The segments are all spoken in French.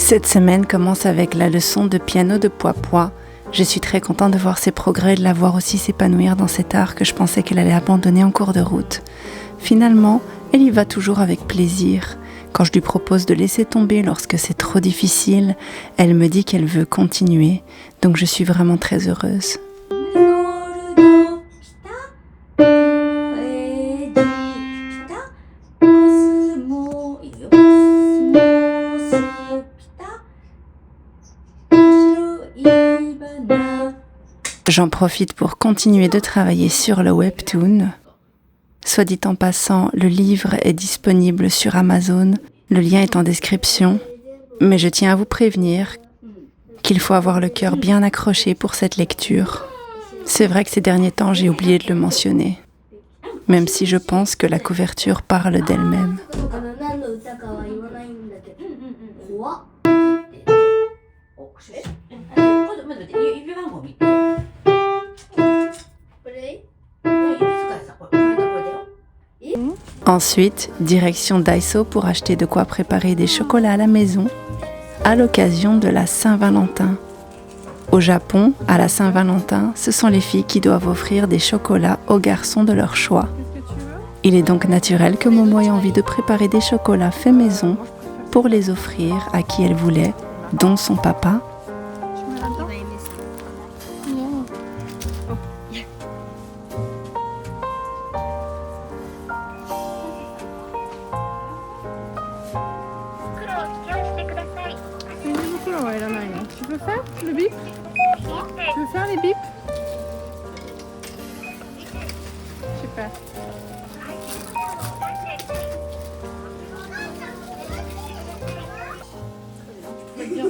Cette semaine commence avec la leçon de piano de Poipoi. Je suis très contente de voir ses progrès et de la voir aussi s'épanouir dans cet art que je pensais qu'elle allait abandonner en cours de route. Finalement, elle y va toujours avec plaisir. Quand je lui propose de laisser tomber lorsque c'est trop difficile, elle me dit qu'elle veut continuer. Donc je suis vraiment très heureuse. J'en profite pour continuer de travailler sur le webtoon. Soit dit en passant, le livre est disponible sur Amazon, le lien est en description, mais je tiens à vous prévenir qu'il faut avoir le cœur bien accroché pour cette lecture. C'est vrai que ces derniers temps, j'ai oublié de le mentionner, même si je pense que la couverture parle d'elle-même. Ensuite, direction Daiso pour acheter de quoi préparer des chocolats à la maison à l'occasion de la Saint-Valentin. Au Japon, à la Saint-Valentin, ce sont les filles qui doivent offrir des chocolats aux garçons de leur choix. Il est donc naturel que Momo ait envie de préparer des chocolats faits maison pour les offrir à qui elle voulait, dont son papa. Tu veux faire le bip? Tu veux faire les bips? Super.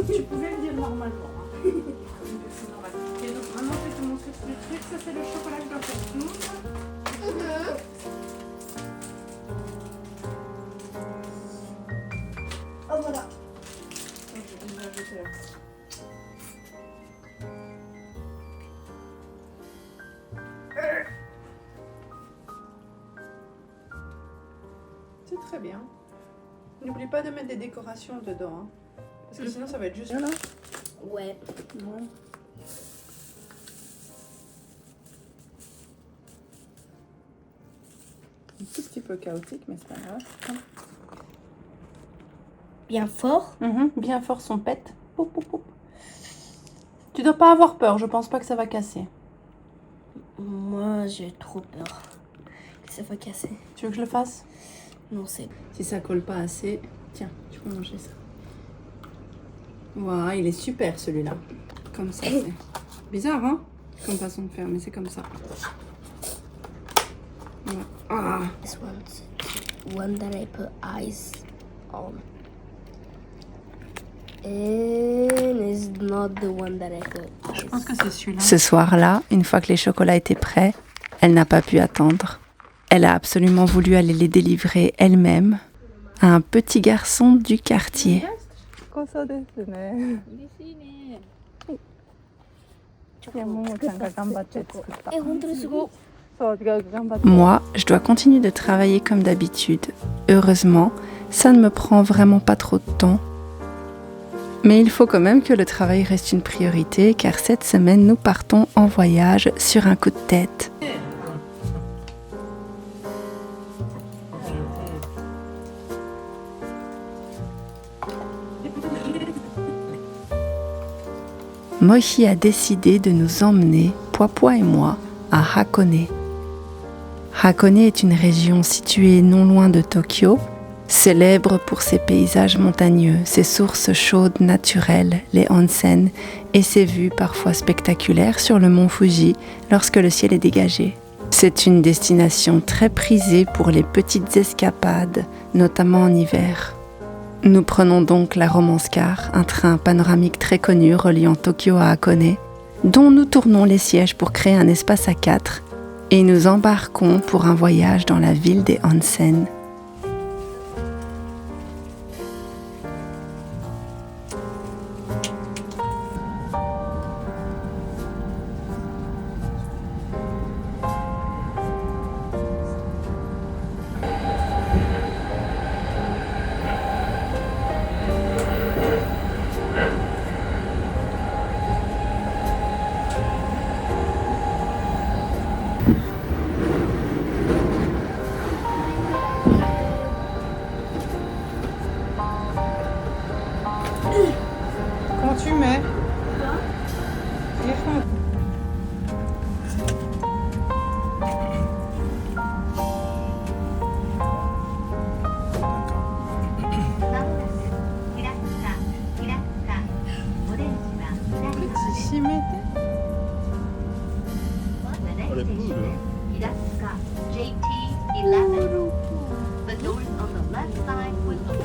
Tu pouvais le dire normalement. C'est normal. Et donc maintenant je vais te montrer tous les trucs. Ça c'est le chocolat que je dois faire smooth. Oh voilà. C'est très bien. N'oublie pas de mettre des décorations dedans, hein, parce que sinon ça va être juste là. Ouais. Ouais. Un tout petit peu chaotique, mais c'est pas grave. Bien fort. Bien fort son pet. Poup, poup, poup. Tu dois pas avoir peur, je pense pas que ça va casser. Moi j'ai trop peur que ça va casser. Tu veux que je le fasse? Non c'est... Si ça colle pas assez, tiens, tu peux manger ça. Waouh, il est super celui-là. Comme ça, c'est bizarre, hein, comme façon de faire, mais c'est comme ça. Ouais. Ah. This one's one that I put eyes on. And it's not the one that I put eyes. Je pense que c'est celui-là. Ce soir-là, une fois que les chocolats étaient prêts, elle n'a pas pu attendre. Elle a absolument voulu aller les délivrer elle-même à un petit garçon du quartier. Moi, je dois continuer de travailler comme d'habitude. Heureusement, ça ne me prend vraiment pas trop de temps. Mais il faut quand même que le travail reste une priorité, car cette semaine, nous partons en voyage sur un coup de tête. Mochi a décidé de nous emmener, Poipoi et moi, à Hakone. Hakone est une région située non loin de Tokyo, célèbre pour ses paysages montagneux, ses sources chaudes naturelles, les onsen, et ses vues parfois spectaculaires sur le mont Fuji lorsque le ciel est dégagé. C'est une destination très prisée pour les petites escapades, notamment en hiver. Nous prenons donc la Romance Car, un train panoramique très connu reliant Tokyo à Hakone, dont nous tournons les sièges pour créer un espace à 4, et nous embarquons pour un voyage dans la ville des onsen. 11. The doors on the left side will open.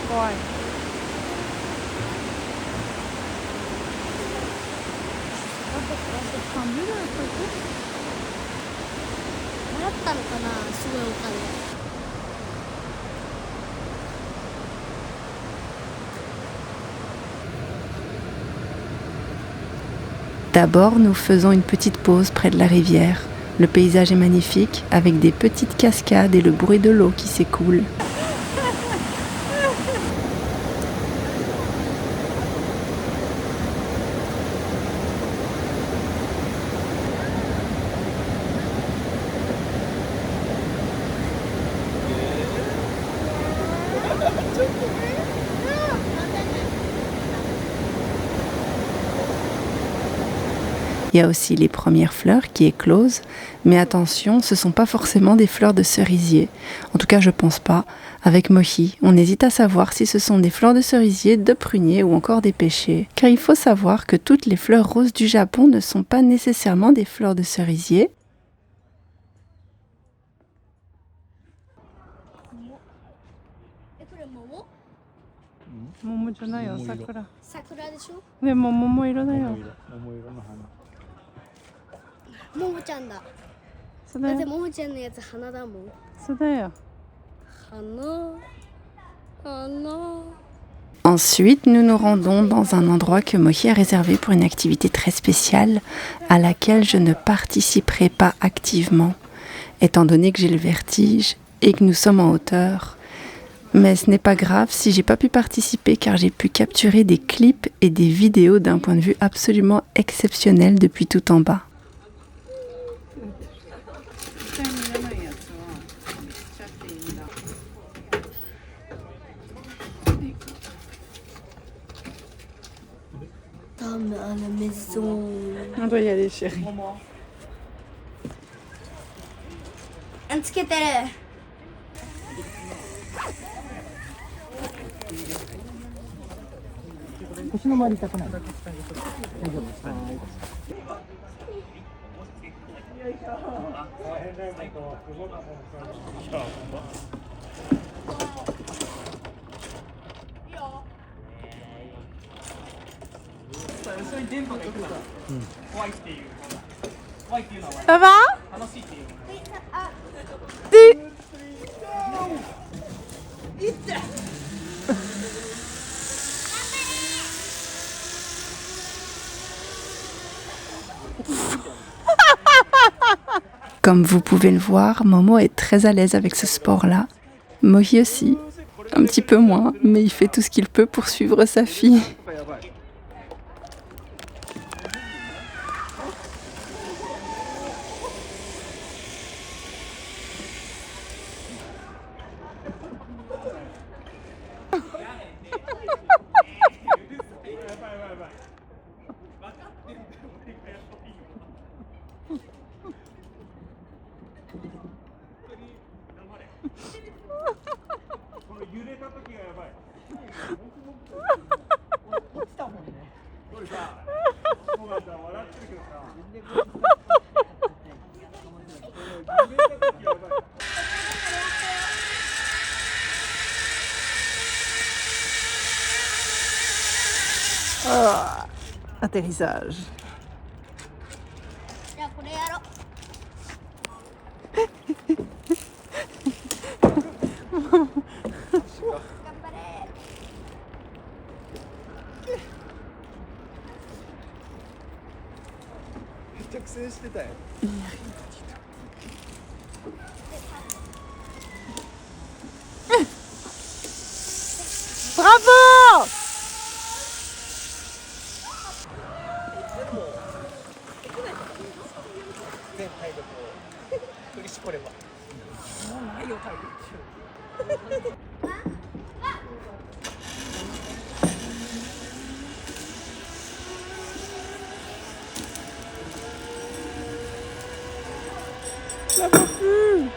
怖い。もらったのかな、すごいお金。D'abord, nous faisons une petite pause près de la rivière. Le paysage est magnifique, avec des petites cascades et le bruit de l'eau qui s'écoule. Il y a aussi les premières fleurs qui éclosent, mais attention, ce ne sont pas forcément des fleurs de cerisier. En tout cas, je pense pas. Avec Mohi, on hésite à savoir si ce sont des fleurs de cerisier, de prunier ou encore des pêchers. Car il faut savoir que toutes les fleurs roses du Japon ne sont pas nécessairement des fleurs de cerisier. Ensuite, nous nous rendons dans un endroit que Mohi a réservé pour une activité très spéciale à laquelle je ne participerai pas activement, étant donné que j'ai le vertige et que nous sommes en hauteur. Mais ce n'est pas grave si j'ai pas pu participer car j'ai pu capturer des clips et des vidéos d'un point de vue absolument exceptionnel depuis tout en bas. Dame à la maison. On doit y aller, chérie. Ça va? Comme vous pouvez le voir, Momo est très à l'aise avec ce sport-là. Mohi aussi, un petit peu moins, mais il fait tout ce qu'il peut pour suivre sa fille. Oh, atterrissage. Bravo! これは。もうないよ体力中。Ça va plus.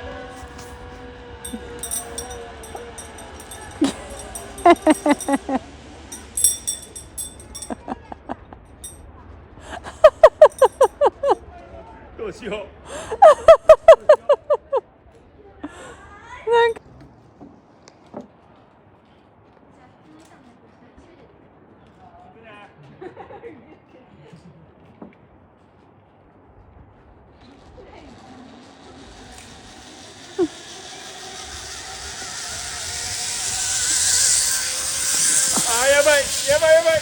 Ah, やばいやばいやばい。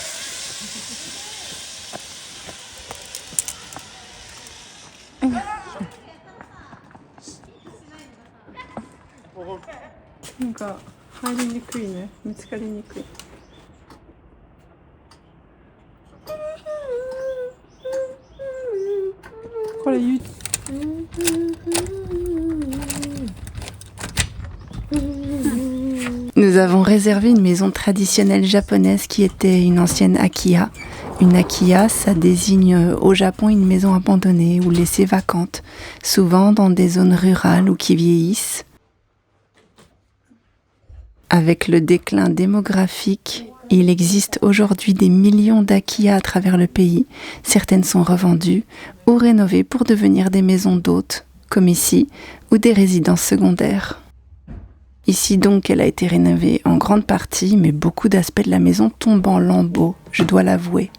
なんか入りにくいね、見つかりにくい。これNous avons réservé une maison traditionnelle japonaise qui était une ancienne akiya. Une akiya, ça désigne au Japon une maison abandonnée ou laissée vacante, souvent dans des zones rurales ou qui vieillissent. Avec le déclin démographique, il existe aujourd'hui des millions d'akiya à travers le pays. Certaines sont revendues ou rénovées pour devenir des maisons d'hôtes, comme ici, ou des résidences secondaires. Ici donc, elle a été rénovée en grande partie, mais beaucoup d'aspects de la maison tombent en lambeaux, je dois l'avouer.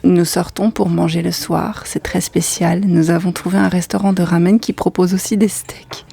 Nous sortons pour manger le soir, c'est très spécial. Nous avons trouvé un restaurant de ramen qui propose aussi des steaks.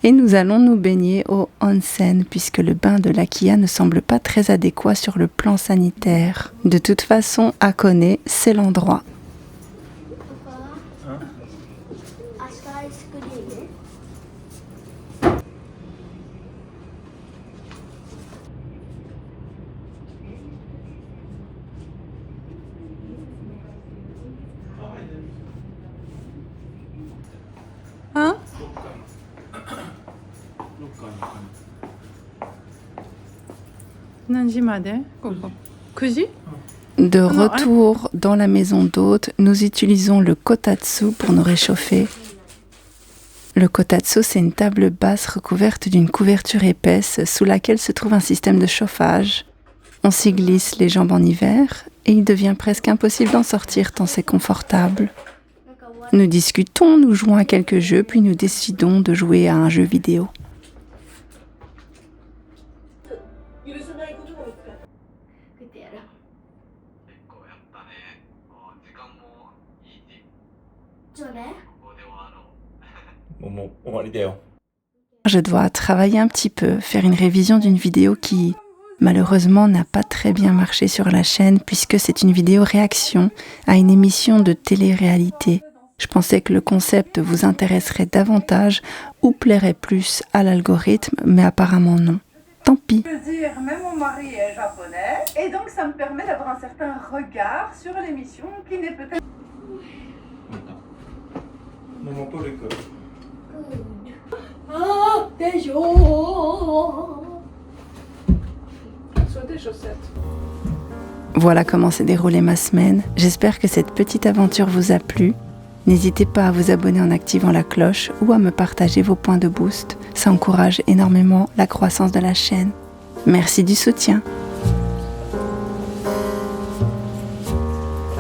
Et nous allons nous baigner au onsen puisque le bain de l'Akiya ne semble pas très adéquat sur le plan sanitaire. De toute façon, Hakone, c'est l'endroit. Hein? De retour dans la maison d'hôte, nous utilisons le kotatsu pour nous réchauffer. Le kotatsu, c'est une table basse recouverte d'une couverture épaisse sous laquelle se trouve un système de chauffage. On s'y glisse les jambes en hiver et il devient presque impossible d'en sortir tant c'est confortable. Nous discutons, nous jouons à quelques jeux, puis nous décidons de jouer à un jeu vidéo. Je dois travailler un petit peu, faire une révision d'une vidéo qui, malheureusement, n'a pas très bien marché sur la chaîne puisque c'est une vidéo réaction à une émission de télé-réalité. Je pensais que le concept vous intéresserait davantage ou plairait plus à l'algorithme, mais apparemment non. Tant pis. Je veux dire, même mon mari est japonais, et donc ça me permet d'avoir un certain regard sur l'émission qui n'est peut-être... Soit des chaussettes. Voilà comment s'est déroulée ma semaine. J'espère que cette petite aventure vous a plu. N'hésitez pas à vous abonner en activant la cloche ou à me partager vos points de boost. Ça encourage énormément la croissance de la chaîne. Merci du soutien.